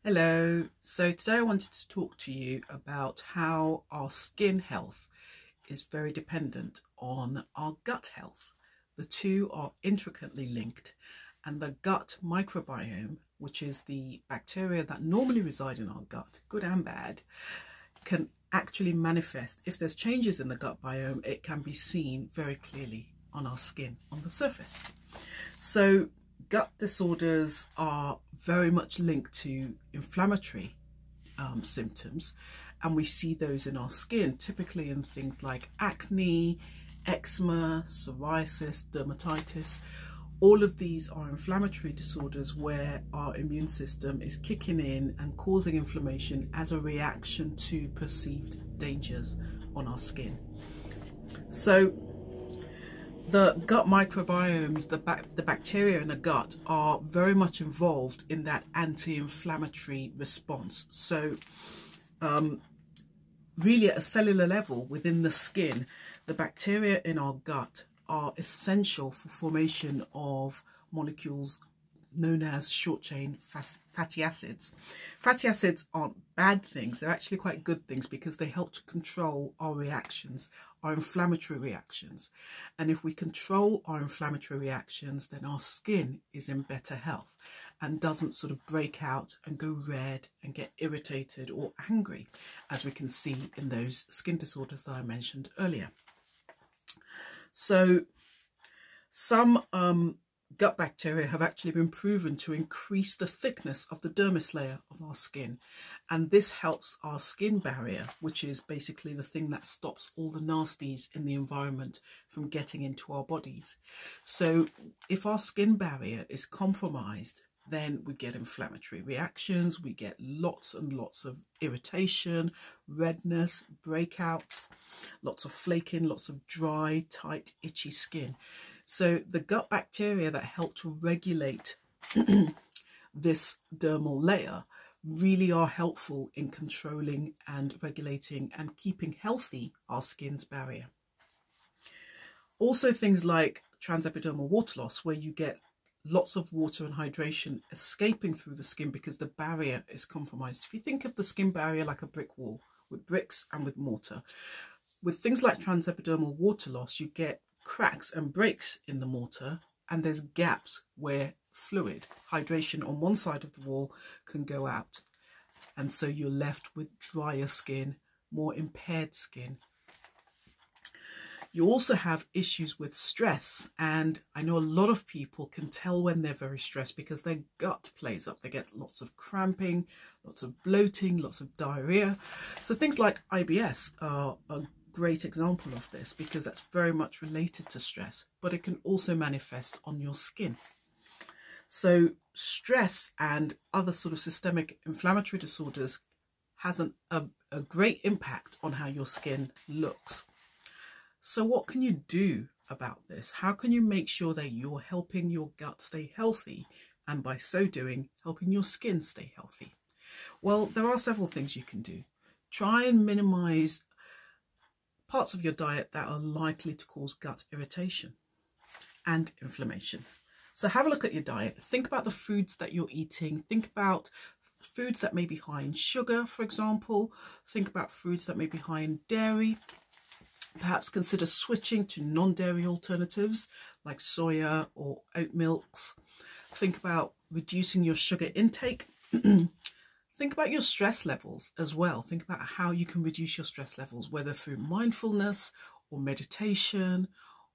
Hello, so today I wanted to talk to you about how our skin health is very dependent on our gut health. The two are intricately linked, and the gut microbiome, which is the bacteria that normally reside in our gut, good and bad, can actually manifest. If there's changes in the gut biome, it can be seen very clearly on our skin, on the surface. So gut disorders are very much linked to inflammatory symptoms, and we see those in our skin, typically in things like acne, eczema, psoriasis, dermatitis. All of these are inflammatory disorders where our immune system is kicking in and causing inflammation as a reaction to perceived dangers on our skin. So the gut microbiomes, the bacteria in the gut, are very much involved in that anti-inflammatory response. So really at a cellular level within the skin, the bacteria in our gut are essential for formation of molecules known as short-chain fatty acids. Fatty acids aren't bad things, they're actually quite good things because they help to control our reactions, our inflammatory reactions. And if we control our inflammatory reactions, then our skin is in better health and doesn't sort of break out and go red and get irritated or angry, as we can see in those skin disorders that I mentioned earlier. So some gut bacteria have actually been proven to increase the thickness of the dermis layer of our skin, and this helps our skin barrier, which is basically the thing that stops all the nasties in the environment from getting into our bodies. So if our skin barrier is compromised, then we get inflammatory reactions, we get lots and lots of irritation, redness, breakouts, lots of flaking, lots of dry, tight, itchy skin. So the gut bacteria that help to regulate this dermal layer really are helpful in controlling and regulating and keeping healthy our skin's barrier. Also things like transepidermal water loss, where you get lots of water and hydration escaping through the skin because the barrier is compromised. If you think of the skin barrier like a brick wall with bricks and with mortar, with things like transepidermal water loss, you get cracks and breaks in the mortar, and there's gaps where fluid, hydration on one side of the wall can go out, and so you're left with drier skin, more impaired skin. You also have issues with stress, and I know a lot of people can tell when they're very stressed because their gut plays up. They get lots of cramping, lots of bloating, lots of diarrhea. So things like IBS are a great example of this because that's very much related to stress, but it can also manifest on your skin. So stress and other sort of systemic inflammatory disorders has a great impact on how your skin looks. So what can you do about this? How can you make sure that you're helping your gut stay healthy, and by so doing, helping your skin stay healthy? Well, there are several things you can do. Try and minimize parts of your diet that are likely to cause gut irritation and inflammation. So have a look at your diet. Think about the foods that you're eating. Think about foods that may be high in sugar, for example. Think about foods that may be high in dairy. Perhaps consider switching to non-dairy alternatives like soya or oat milks. Think about reducing your sugar intake. Think about your stress levels as well. Think about how you can reduce your stress levels, whether through mindfulness or meditation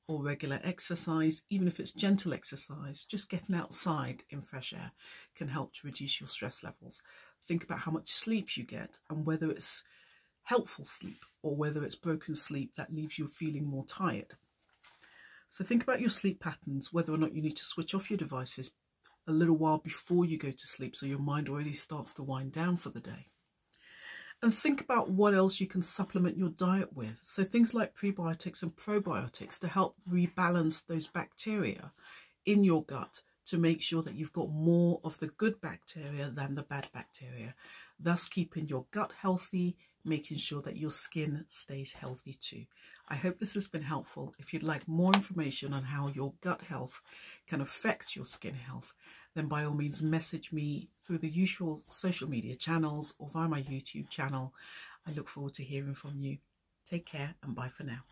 or regular exercise. Even if it's gentle exercise, just getting outside in fresh air can help to reduce your stress levels. Think about how much sleep you get and whether it's helpful sleep or whether it's broken sleep that leaves you feeling more tired. So think about your sleep patterns, whether or not you need to switch off your devices a little while before you go to sleep so your mind already starts to wind down for the day. And think about what else you can supplement your diet with. So things like prebiotics and probiotics to help rebalance those bacteria in your gut to make sure that you've got more of the good bacteria than the bad bacteria, thus keeping your gut healthy, making sure that your skin stays healthy too. I hope this has been helpful. If you'd like more information on how your gut health can affect your skin health, then by all means message me through the usual social media channels or via my YouTube channel. I look forward to hearing from you. Take care and bye for now.